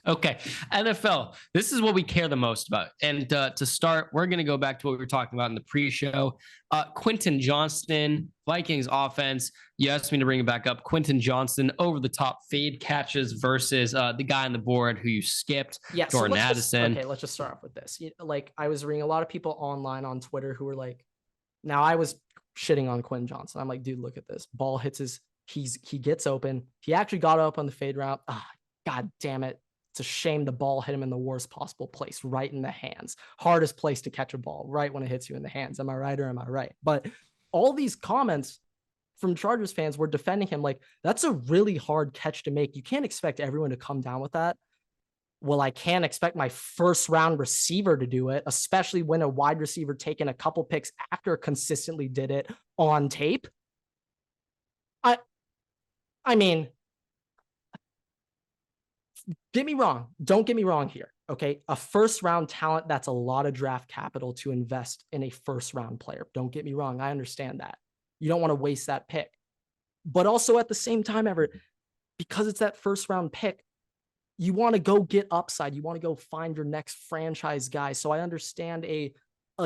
Okay, NFL. This is what we care the most about. And to start, we're going to go back to what we were talking about in the pre-show. Quentin Johnston, Vikings offense. You asked me to bring it back up. Quentin Johnston over the top fade catches versus the guy on the board who you skipped, Yeah, Jordan Addison. Let's just start off with this. Like, I was reading a lot of people online on Twitter who were like, now I was shitting on Quentin Johnston. I'm like, dude, look at this. Ball hits he gets open. He actually got up on the fade route. God damn it. It's a shame the ball hit him in the worst possible place, right in the hands. Hardest place to catch a ball, right when it hits you in the hands. Am I right or am I right? But all these comments from Chargers fans were defending him like, that's a really hard catch to make. You can't expect everyone to come down with that. Well, I can't expect my first round receiver to do it, especially when a wide receiver taken a couple picks after consistently did it on tape. I mean, get me wrong. Don't get me wrong here. Okay. A first round talent, that's a lot of draft capital to invest in a first round player. Don't get me wrong. I understand that. You don't want to waste that pick. But also at the same time, Everett, because it's that first round pick, you want to go get upside. You want to go find your next franchise guy. So I understand a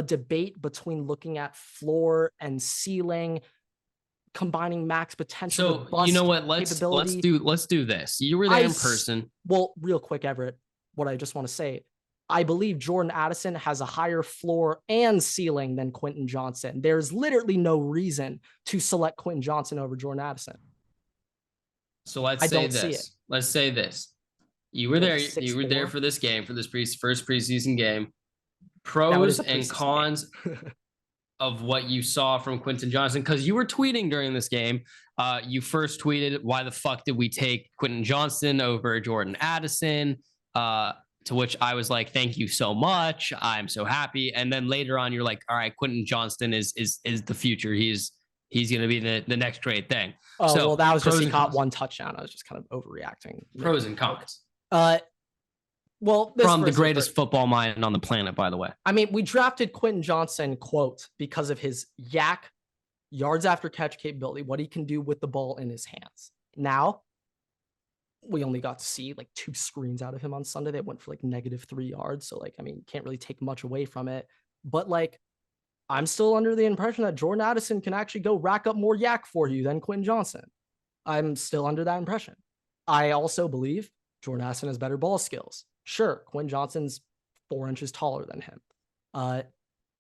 debate between looking at floor and ceiling, combining max potential. So with you know what? Let's do this. You were there in person. Well, real quick, Everett, what I just want to say, I believe Jordan Addison has a higher floor and ceiling than Quentin Johnston. There's literally no reason to select Quentin Johnston over Jordan Addison. So let's say this. You were there. You were there for this game, for this first preseason game. Pros and cons of what you saw from Quentin Johnston, because you were tweeting during this game. You first tweeted, "Why the fuck did we take Quentin Johnston over Jordan Addison?" To which I was like, "Thank you so much. I'm so happy." And then later on, you're like, "All right, Quentin Johnston is the future. He's going to be the next great thing." Oh, so, well, that was just he caught one touchdown. I was just kind of overreacting. Pros and cons. Well, from the greatest football mind on the planet, by the way. I mean, we drafted Quentin Johnston, quote, because of his yards after catch capability, what he can do with the ball in his hands. Now, we only got to see like 2 screens out of him on Sunday that went for like -3 yards. So, like, I mean, can't really take much away from it. But like, I'm still under the impression that Jordan Addison can actually go rack up more yak for you than Quentin Johnston. I'm still under that impression. I also believe Jordan Addison has better ball skills. Sure, Quentin Johnston's 4 inches taller than him.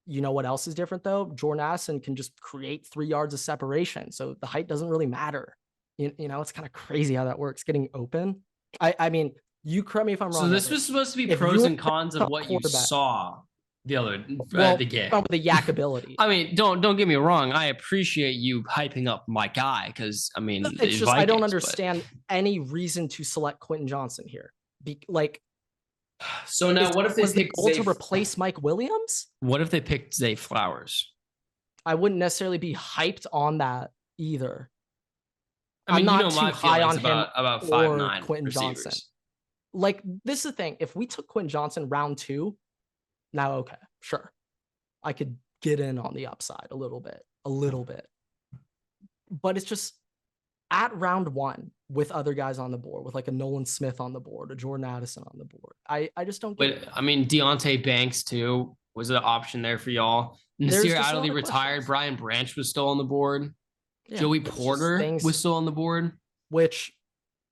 You know what else is different, though? Jordan Addison can just create 3 yards of separation, so the height doesn't really matter. You know, it's kind of crazy how that works, getting open. I mean, you correct me if I'm wrong. So this was supposed to be pros and cons of what you saw the game. With the yak ability. I mean, don't get me wrong. I appreciate you hyping up my guy because, I mean, it's just Vikings, I don't understand any reason to select Quentin Johnston here. So now, what if they picked to replace Mike Williams? What if they picked Zay Flowers? I wouldn't necessarily be hyped on that either. I mean, I'm not too high on him about 5'9" Quentin receivers. Johnston. Like, this is the thing. If we took Quentin Johnston round 2, now, okay, sure, I could get in on the upside a little bit. But it's just at round 1 with other guys on the board, with like a Nolan Smith on the board, a Jordan Addison on the board. I just don't get it. I mean, Deontay Banks too was an option there for y'all. Nasir Adderley retired. Brian Branch was still on the board. Yeah, Joey Porter was still on the board. Which,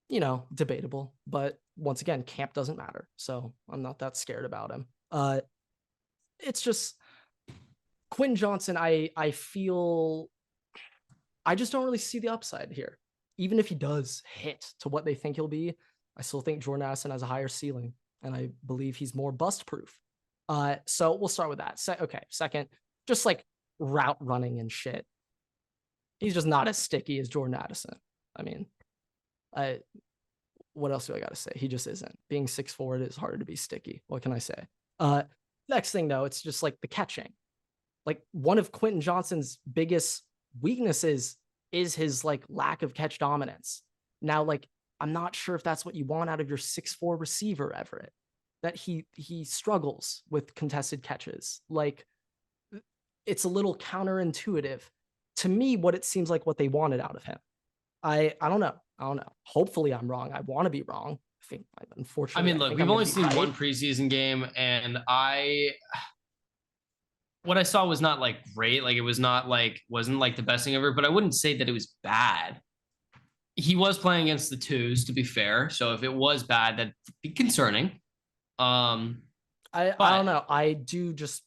you know, debatable. But once again, camp doesn't matter. So I'm not that scared about him. It's just Quentin Johnston, I feel I just don't really see the upside here. Even if he does hit to what they think he'll be, I still think Jordan Addison has a higher ceiling, and I believe he's more bust proof. So we'll start with that. Second, just like route running and shit. He's just not as sticky as Jordan Addison. I mean, what else do I got to say? He just isn't. Being 6'4", it is harder to be sticky. What can I say? Next thing, though, it's just like the catching. Like, one of Quentin Johnston's biggest weaknesses is his like lack of catch dominance. Now, like, I'm not sure if that's what you want out of your 6'4" receiver, Everett. That he struggles with contested catches. Like, it's a little counterintuitive to me what it seems like what they wanted out of him. I don't know. Hopefully I'm wrong. I want to be wrong. think, unfortunately. Look, we've only seen one preseason game, and what I saw was not like great. Like, it was not like, wasn't like the best thing ever, but I wouldn't say that it was bad. He was playing against the twos, to be fair. So if it was bad, that'd be concerning. I don't know. I just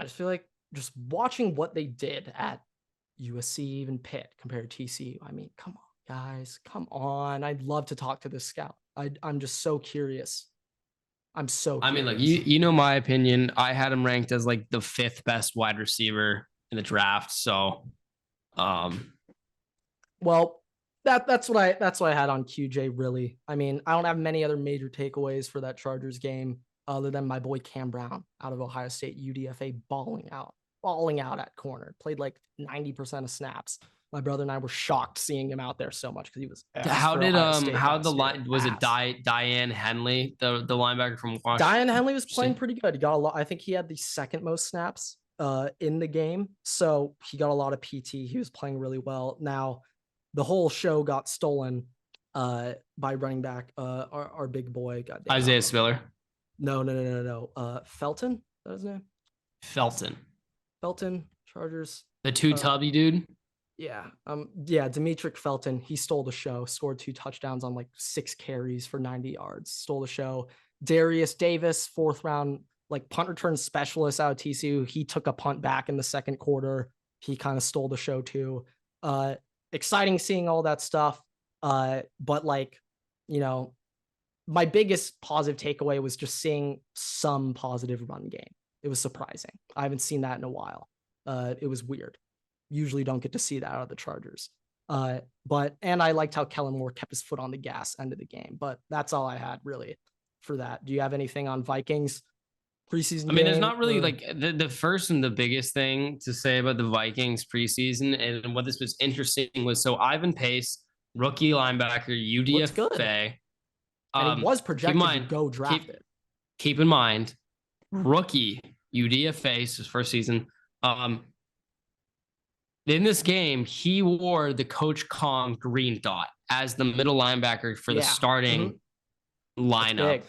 feel like just watching what they did at USC, even Pitt compared to TCU. I mean, come on, guys, come on. I'd love to talk to this scout. I'm just so curious. I'm so curious. Look, you know my opinion. I had him ranked as like the 5th best wide receiver in the draft. So, well, that's what I had on QJ, really. I mean, I don't have many other major takeaways for that Chargers game other than my boy Cam Brown out of Ohio State UDFA balling out at corner. Played like 90% of snaps. My brother and I were shocked seeing him out there so much because he was. How the line was it? Diane Henley, the linebacker from Washington. Diane Henley was playing pretty good. He got a lot. I think he had the 2nd most snaps in the game, so he got a lot of PT. He was playing really well. Now, the whole show got stolen by running back, our big boy. Isaiah Spiller. No. Felton. Is that his name? Felton. Chargers. The tubby dude. Yeah. Demetric Felton. He stole the show. Scored 2 touchdowns on like 6 carries for 90 yards. Stole the show. Darius Davis, 4th round, like punt return specialist out of TCU. He took a punt back in the 2nd quarter. He kind of stole the show too. Exciting seeing all that stuff. But like, my biggest positive takeaway was just seeing some positive run game. It was surprising. I haven't seen that in a while. It was weird. Usually don't get to see that out of the Chargers. And I liked how Kellen Moore kept his foot on the gas end of the game. But that's all I had really for that. Do you have anything on Vikings preseason? There's not really like the first and the biggest thing to say about the Vikings preseason, and what this was interesting was, so Ivan Pace, rookie linebacker, UDFA. And he was projected to go drafted. Keep in mind, rookie UDFA, his first season. In this game, he wore the Coach Kong green dot as the middle linebacker for the starting lineup.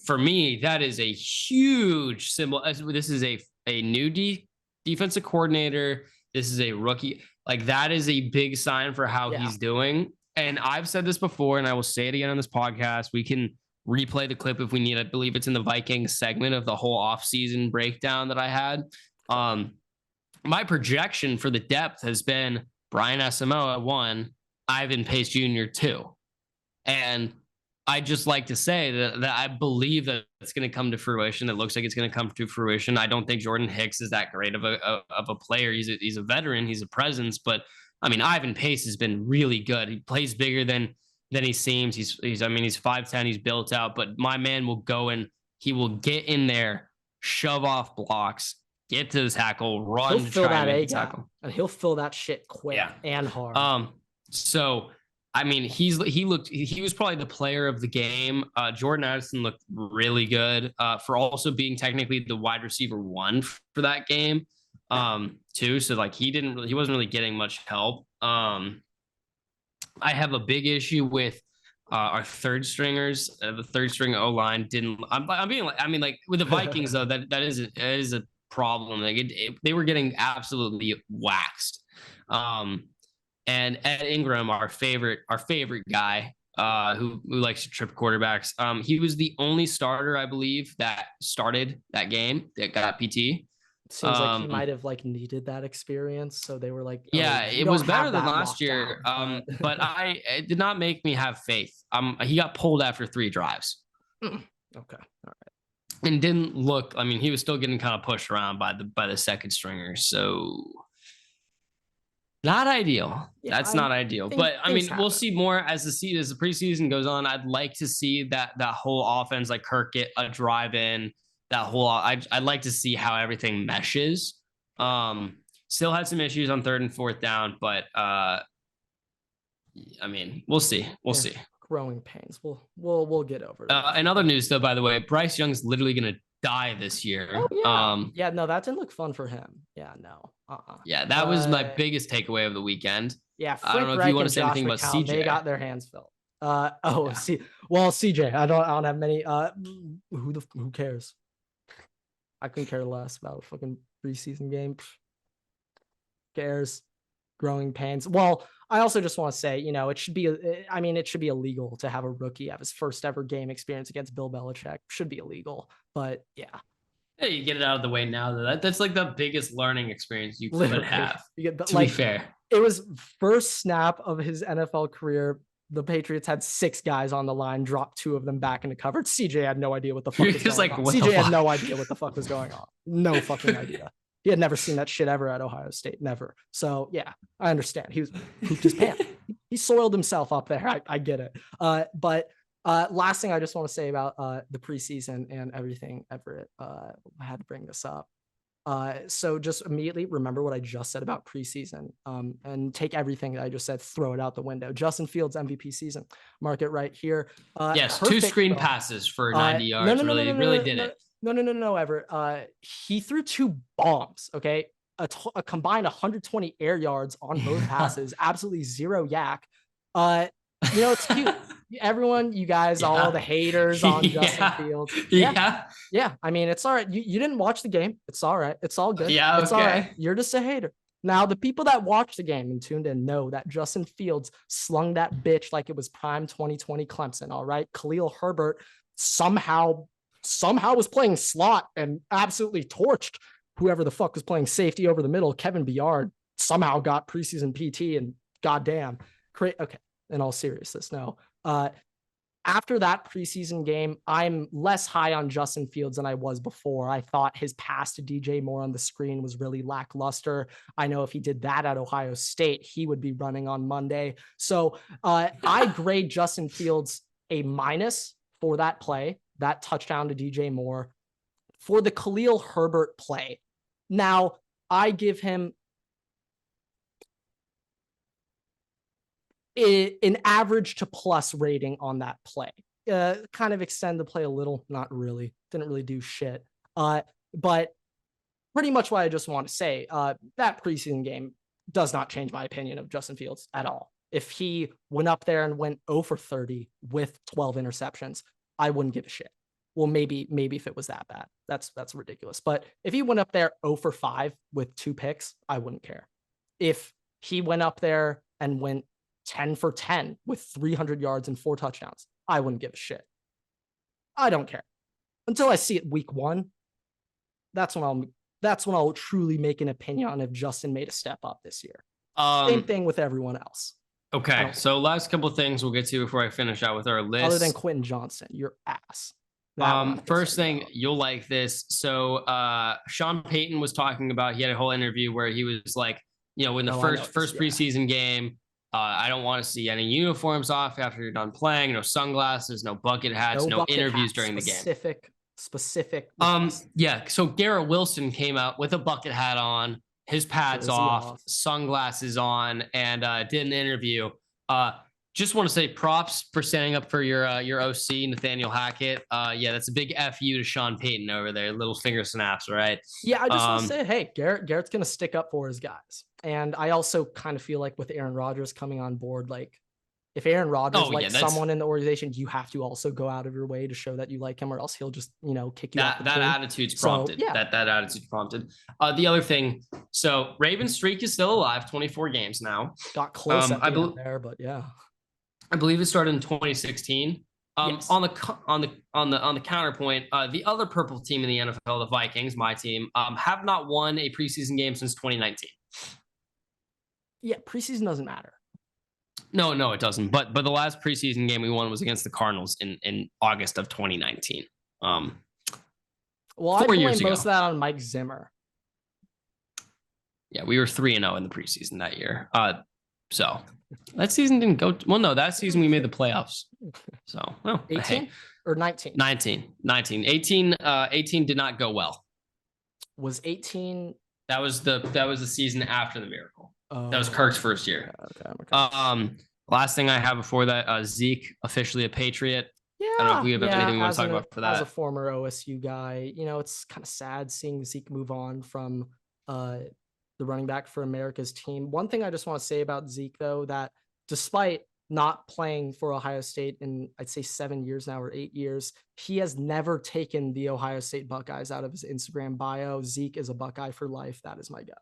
For me, that is a huge symbol. This is a new defensive coordinator. This is a rookie. Like, that is a big sign for how he's doing. And I've said this before, and I will say it again on this podcast. We can replay the clip if we need. I believe it's in the Vikings segment of the whole offseason breakdown that I had. My projection for the depth has been Brian Asamoah 1, Ivan Pace Jr. 2. And I just like to say that I believe that it's going to come to fruition. It looks like it's going to come to fruition. I don't think Jordan Hicks is that great of a player. He's a veteran. He's a presence. But, Ivan Pace has been really good. He plays bigger than he seems. He's 5'10". He's built out. But my man will go and he will get in there, shove off blocks, get to the tackle, run, he'll fill that A tackle, and he'll fill that shit quick and hard. So he was probably the player of the game. Jordan Addison looked really good for also being technically the wide receiver 1 for that game too. So like he wasn't really getting much help. I have a big issue with our third stringers. The third string O-line didn't. With the Vikings though, that is a problem. Like they were getting absolutely waxed. And Ed Ingram, our favorite guy, who likes to trip quarterbacks. He was the only starter, I believe, that started that game that got PT. Seems like he might have needed that experience, so they were like, it was better than last year. But it did not make me have faith. He got pulled after 3 drives. Okay, all right. And didn't look. He was still getting kind of pushed around by the second stringer. So not ideal. Yeah, That's not ideal. But we'll see more as the preseason goes on. I'd like to see that whole offense, like Kirk get a drive in. That whole I'd like to see how everything meshes. Still had some issues on 3rd and 4th down, but we'll see. We'll see. Growing pains. We'll get over it. In other news, though, by the way, Bryce Young's literally gonna die this year. Oh, yeah. No, that didn't look fun for him. Yeah, no. Yeah, that was my biggest takeaway of the weekend. Yeah, I don't know if you want to say anything about CJ. They got their hands filled. CJ. I don't have many. Who cares? I couldn't care less about a fucking preseason game. Cares? Growing pains. Well, I also just want to say, it should be illegal to have a rookie have his first ever game experience against Bill Belichick. Should be illegal. But yeah. Yeah, you get it out of the way now. That's like the biggest learning experience you could have. To be fair, it was first snap of his NFL career. The Patriots had 6 guys on the line, dropped 2 of them back into coverage. CJ had no idea what the fuck was going on. CJ had no idea what the fuck was going on. No fucking idea. He had never seen that shit ever at Ohio State. Never. So yeah, I understand. He was pooped his pants. He soiled himself up there. I get it. But last thing I just want to say about the preseason and everything, Everett, I had to bring this up. So just immediately remember what I just said about preseason, and take everything that I just said, throw it out the window. Justin Fields MVP season, mark it right here. Yes, 2 screen passes for 90 yards. Really did it. No, Everett. He threw 2 bombs. Okay, a combined 120 air yards on both passes. Absolutely 0 yak. It's cute. Everyone, you guys, all the haters on Justin Fields. Yeah. I mean, it's all right. You didn't watch the game. It's all right. It's all good. Yeah, it's all right. You're just a hater. Now, the people that watched the game and tuned in know that Justin Fields slung that bitch like it was prime 2020 Clemson. All right. Khalil Herbert somehow was playing slot and absolutely torched whoever the fuck was playing safety over the middle. Kevin Byard somehow got preseason PT, and goddamn. Okay. In all seriousness, no. After that preseason game, I'm less high on Justin Fields than I was before. I thought his pass to DJ Moore on the screen was really lackluster. I know if he did that at Ohio State, he would be running on Monday. So I grade Justin Fields a minus for that play, that touchdown to DJ Moore. For the Khalil Herbert play, now I give him an average to plus rating on that play. Kind of extend the play a little, not really. Didn't really do shit. But pretty much what I just want to say, that preseason game does not change my opinion of Justin Fields at all. If he went up there and went 0 for 30 with 12 interceptions, I wouldn't give a shit. Well, maybe if it was that bad, that's ridiculous. But if he went up there 0 for 5 with 2 picks, I wouldn't care. If he went up there and went 10 for 10 with 300 yards and 4 touchdowns, I wouldn't give a shit. I don't care until I see it week 1. That's when I'll truly make an opinion on if Justin made a step up this year. Same thing with everyone else. Okay, so last couple of things we'll get to before I finish out with our list. Other than Quentin Johnston, your ass. First thing, you'll like this. So Sean Payton was talking about, he had a whole interview where he was like, in the first preseason game, I don't want to see any uniforms off after you're done playing. No sunglasses, no bucket hats, no interviews during the game. Specific. Yeah. So Garrett Wilson came out with a bucket hat on, his pads off, sunglasses on, and did an interview. Just want to say props for standing up for your OC, Nathaniel Hackett. Yeah, that's a big FU to Sean Payton over there. Little finger snaps, right? Yeah, I just want to say, hey, Garrett's going to stick up for his guys. And I also kind of feel like with Aaron Rodgers coming on board, like if Aaron Rodgers likes someone in the organization, you have to also go out of your way to show that you like him, or else he'll just, kick you out. That attitude's prompted. So, yeah. That attitude's prompted. The other thing, so Ravens streak is still alive, 24 games now. Got close at the end there, but yeah. I believe it started in 2016. Yes. On the counterpoint, the other purple team in the NFL, the Vikings, my team, have not won a preseason game since 2019. Yeah, preseason doesn't matter. No, it doesn't. But the last preseason game we won was against the Cardinals in August of 2019. Well, I blame most of that on Mike Zimmer. Yeah, we were 3-0 in the preseason that year. So that season didn't go well. No, that season we made the playoffs. So 18 or 19? 19. 18 did not go well. Was 18? That was the season after the miracle. That was Kirk's first year. Okay. Last thing I have before that, Zeke officially a Patriot. Yeah. I don't know if we have anything we want to talk about for that. As a former OSU guy, it's kind of sad seeing Zeke move on from the running back for America's team. One thing I just want to say about Zeke, though, that despite not playing for Ohio State in, I'd say 7 years now or 8 years. He has never taken the Ohio State Buckeyes out of his Instagram bio. Zeke is a Buckeye for life. That is my guy.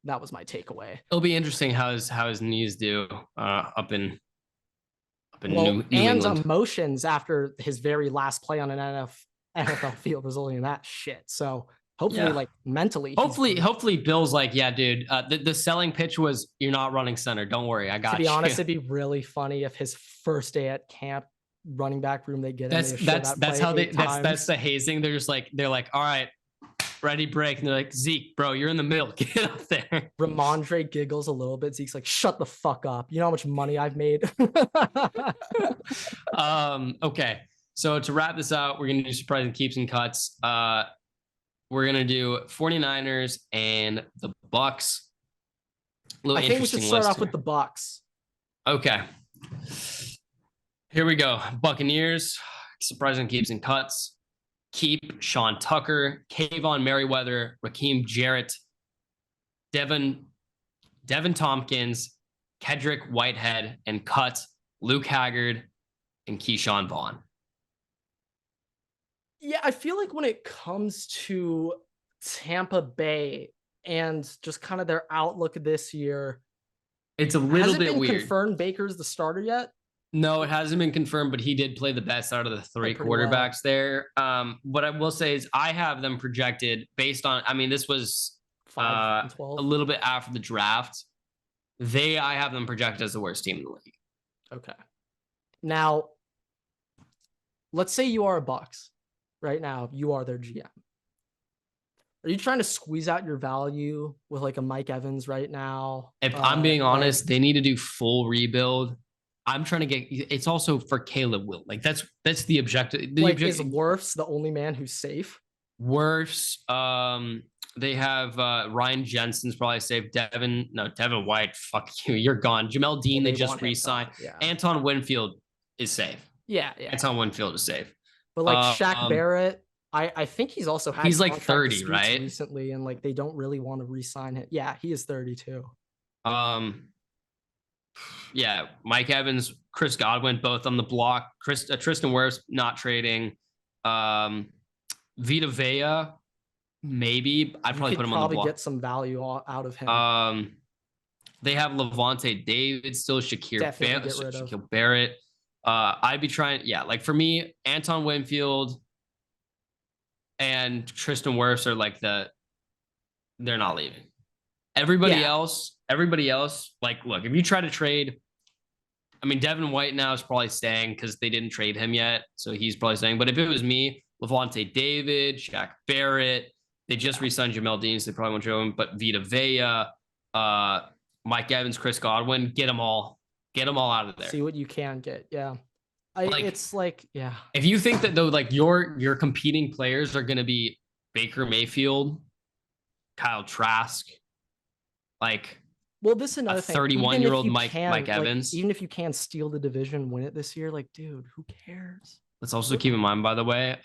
That was my takeaway. It'll be interesting how his knees do up in New England. Emotions after his very last play on an NFL field resulting in that shit. So hopefully, like mentally, hopefully Bill's like, yeah, dude. The selling pitch was, you're not running center. Don't worry, I got you. To be honest, it'd be really funny if his first day at camp, running back room, they get that's the hazing. They're like, all right, ready, break, and they're like, Zeke, bro, you're in the middle. Get up there. Ramondre giggles a little bit. Zeke's like, shut the fuck up. You know how much money I've made? Okay. So to wrap this out, we're going to do surprising keeps and cuts. We're going to do 49ers and the Bucks. I think we should start off with the Bucks. Okay. Here we go. Buccaneers, surprising keeps and cuts. Keep Sean Tucker, Kayvon Merriweather, Raheem Jarrett, Devin Tompkins, Kedrick Whitehead, and cut Luke Haggard and Keyshawn Vaughn. Yeah, I feel like when it comes to Tampa Bay and just kind of their outlook this year, it's a little bit weird. Confirmed Baker's the starter yet? No, it hasn't been confirmed, but he did play the best out of the three quarterbacks there. What I will say is I have them projected based on, I mean, this was 5 a little bit after the draft. I have them projected as the worst team in the league. Okay. Now, let's say you are a Bucks right now. You are their GM. Are you trying to squeeze out your value with like a Mike Evans right now? If I'm being honest, they need to do full rebuild. I'm trying to get. It's also for Caleb Wilt. Like that's the objective. Is Wirfs the only man who's safe? Wirfs. They have Ryan Jensen's probably safe. Devin White. Fuck you. You're gone. Jamel Dean. They just re-signed. Yeah. Anton Winfield is safe. Yeah. Anton Winfield is safe. But like Shaq Barrett, I think he's also had. He's like 30, right? Recently, and like they don't really want to re-sign him. Yeah, he is 32. Yeah, Mike Evans, Chris Godwin, both on the block. Tristan Wirfs not trading. Vita Vea, maybe. I'd probably put him on the block. Probably get some value out of him. They have Levante David still, Shaquille Barrett. I'd be trying. Yeah, like for me, Anton Winfield and Tristan Wirfs are like they're not leaving. Everybody else, like, look, if you try to trade, I mean, Devin White now is probably staying because they didn't trade him yet. So he's probably staying. But if it was me, Levante David, Shaq Barrett, they just re-signed Jamel Dean, so they probably won't trade him. But Vita Vea, Mike Evans, Chris Godwin, get them all out of there. See what you can get. Yeah. It's like, yeah. If you think that though, like your competing players are going to be Baker Mayfield, Kyle Trask, this is another thing. 31-year-old Mike Evans. Even if you can steal the division, win it this year, like, dude, who cares? Let's also keep in mind, by the way,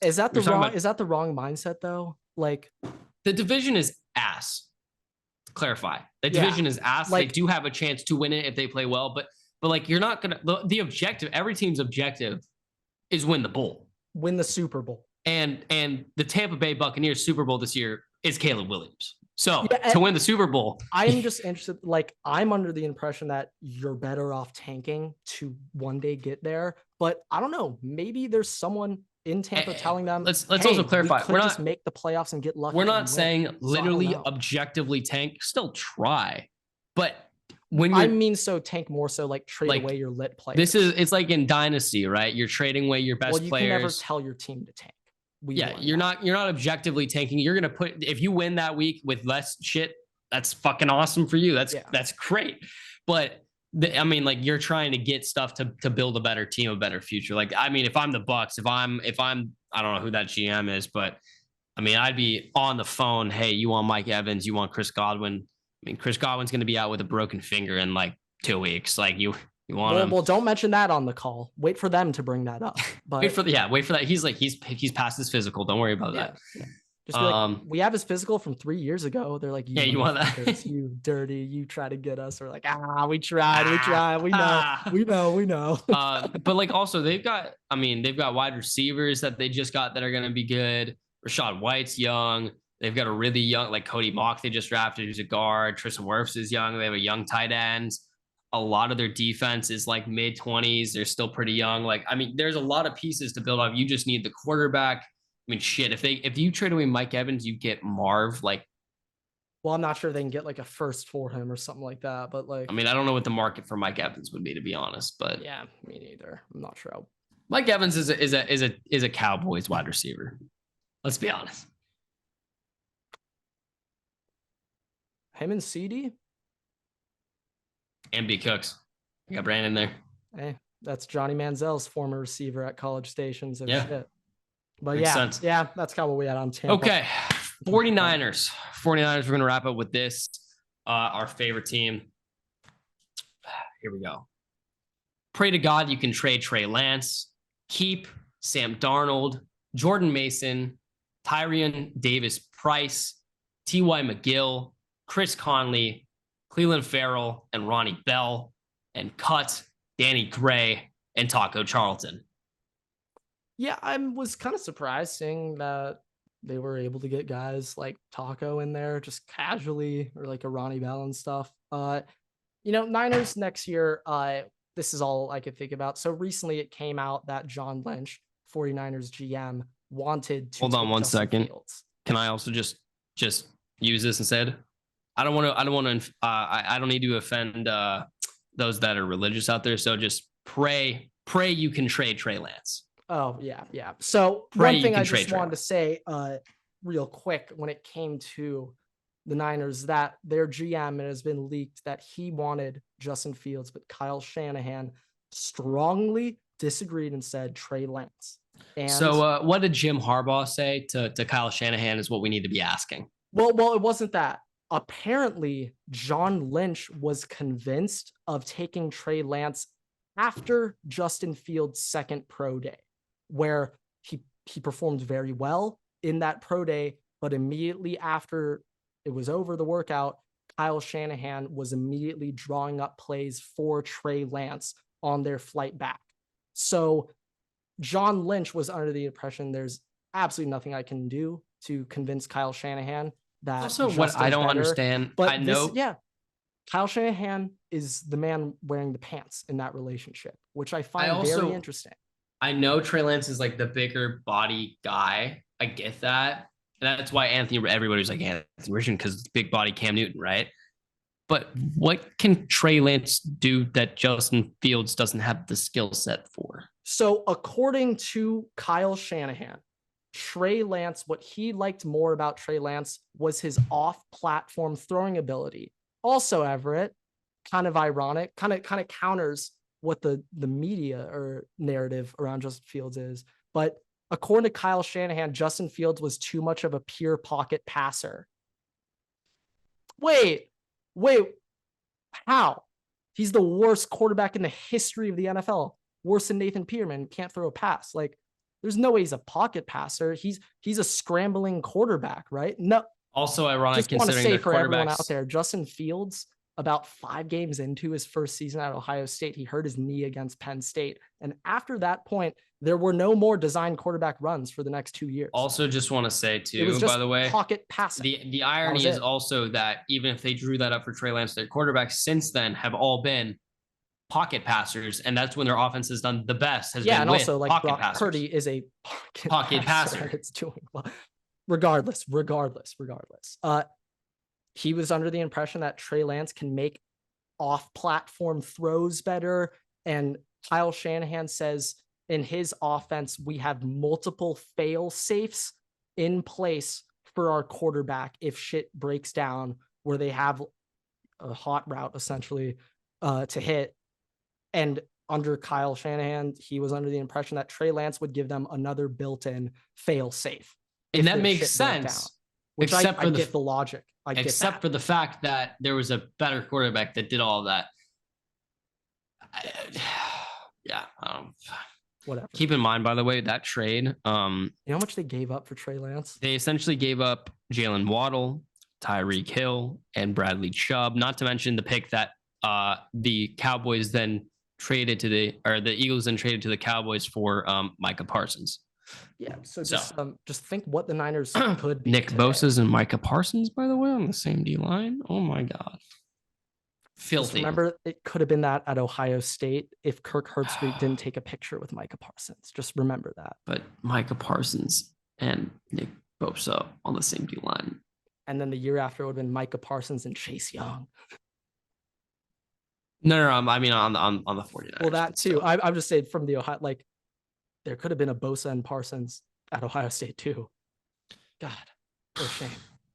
is that the wrong mindset though? Like, the division is ass. Clarify. The division is ass. Like, they do have a chance to win it if they play well, but like, you're not gonna. The objective, every team's objective, is win the bowl, win the Super Bowl, and the Tampa Bay Buccaneers Super Bowl this year is Caleb Williams. So to win the Super Bowl, I'm just interested. Like, I'm under the impression that you're better off tanking to one day get there. But I don't know. Maybe there's someone in Tampa telling them. Let's also clarify. We're not just make the playoffs and get lucky. We're not saying literally objectively tank. Still try, but tank more so like trade away your lit players. It's like in Dynasty, right? You're trading away your best players. You can never tell your team to tank. You're not objectively tanking. You're gonna if you win that week with less shit, that's fucking awesome for you. That's great. But you're trying to get stuff to build a better team, a better future. Like, I mean, if I'm the Bucks, if I'm I don't know who that GM is, but I mean, I'd be on the phone. Hey, you want Mike Evans? You want Chris Godwin? I mean, Chris Godwin's gonna be out with a broken finger in like 2 weeks. Like you want him. Well, don't mention that on the call. Wait for them to bring that up. But wait for that. He's past his physical. Don't worry about that. Yeah. Just be like, we have his physical from 3 years ago. They're like, you want that? You dirty, you try to get us. We're like, we tried. We know. But like also they've got wide receivers that they just got that are going to be good. Rashad White's young. They've got a really young, like Cody Mock they just drafted, who's a guard. Tristan Wirfs is young. They have a young tight end. A lot of their defense is like mid-20s. They're still pretty young. Like, I mean, there's a lot of pieces to build off. You just need the quarterback. I mean, shit, if you trade away Mike Evans, you get Marv. Like, well, I'm not sure they can get like a first for him or something like that. But like, I mean, I don't know what the market for Mike Evans would be, to be honest. But yeah, me neither. I'm not sure. Mike Evans is a Cowboys wide receiver. Let's be honest. Him and CD and B Cooks. You got Brandon there. Hey, that's Johnny Manziel's former receiver at College Station. So shit. But Makes sense. Yeah, that's kind of what we had on Tampa. Okay. 49ers. We're going to wrap up with this. Our favorite team. Here we go. Pray to God you can trade Trey Lance. Keep Sam Darnold, Jordan Mason, Tyrion Davis-Price, T.Y. McGill, Chris Conley, Cleveland Farrell, and Ronnie Bell, and cut Danny Gray and Taco Charlton. Yeah, I was kind of surprised seeing that they were able to get guys like Taco in there just casually, or like a Ronnie Bell and stuff. Niners next year, this is all I could think about. So recently it came out that John Lynch, 49ers GM, wanted to hold on one Justin second. Fields. Can I also just use this instead? I don't need to offend those that are religious out there. So just pray you can trade Trey Lance. Oh, yeah. So one thing I just wanted to say real quick when it came to the Niners, that their GM, it has been leaked that he wanted Justin Fields, but Kyle Shanahan strongly disagreed and said Trey Lance. And so what did Jim Harbaugh say to Kyle Shanahan is what we need to be asking. Well, it wasn't that. Apparently, John Lynch was convinced of taking Trey Lance after Justin Fields' second pro day, where he performed very well in that pro day, but immediately after it was over, the workout, Kyle Shanahan was immediately drawing up plays for Trey Lance on their flight back. So John Lynch was under the impression there's absolutely nothing I can do to convince Kyle Shanahan that. Also, what I don't understand, but I know, Kyle Shanahan is the man wearing the pants in that relationship, which I find very interesting. I know Trey Lance is like the bigger body guy. I get that. And that's why everybody's like Anthony Richardson, because big body Cam Newton, right? But what can Trey Lance do that Justin Fields doesn't have the skill set for? So according to Kyle Shanahan, Trey Lance, what he liked more about Trey Lance was his off-platform throwing ability. Also, Everett, kind of ironic, kind of counters what the media or narrative around Justin Fields is. But according to Kyle Shanahan, Justin Fields was too much of a pure pocket passer. Wait, how? He's the worst quarterback in the history of the NFL. Worse than Nathan Peterman, can't throw a pass. Like, there's no way he's a pocket passer. He's a scrambling quarterback, right? No. Also ironic, just considering want to say for everyone quarterbacks out there, Justin Fields, about 5 games into his first season at Ohio State, he hurt his knee against Penn State. And after that point, there were no more designed quarterback runs for the next 2 years. Also, just want to say too, by the way, pocket passing. The irony is also that even if they drew that up for Trey Lance, their quarterbacks since then have all been pocket passers, and that's when their offense has done the best. And also like Brock Purdy is a pocket passer. It's doing well. Regardless. He was under the impression that Trey Lance can make off-platform throws better. And Kyle Shanahan says in his offense, we have multiple fail safes in place for our quarterback if shit breaks down, where they have a hot route essentially to hit. And under Kyle Shanahan, he was under the impression that Trey Lance would give them another built-in fail safe. And that makes sense. Which I get the logic. Except for the fact that there was a better quarterback that did all of that. whatever. Keep in mind, by the way, that trade. You know how much they gave up for Trey Lance? They essentially gave up Jalen Waddle, Tyreek Hill, and Bradley Chubb. Not to mention the pick that the Cowboys then traded to the Eagles then traded to the Cowboys for Micah Parsons. Yeah, so just think what the Niners could be. Nick Bosa's and Micah Parsons, by the way, on the same D line. Oh my God. Filthy. Just remember, it could have been that at Ohio State if Kirk Herbstreit didn't take a picture with Micah Parsons. Just remember that. But Micah Parsons and Nick Bosa on the same D line. And then the year after it would have been Micah Parsons and Chase Young. No, I mean on the 49ers. Well, that too. I'm just saying from the Ohio, like there could have been a Bosa and Parsons at Ohio State too. God, what a shame.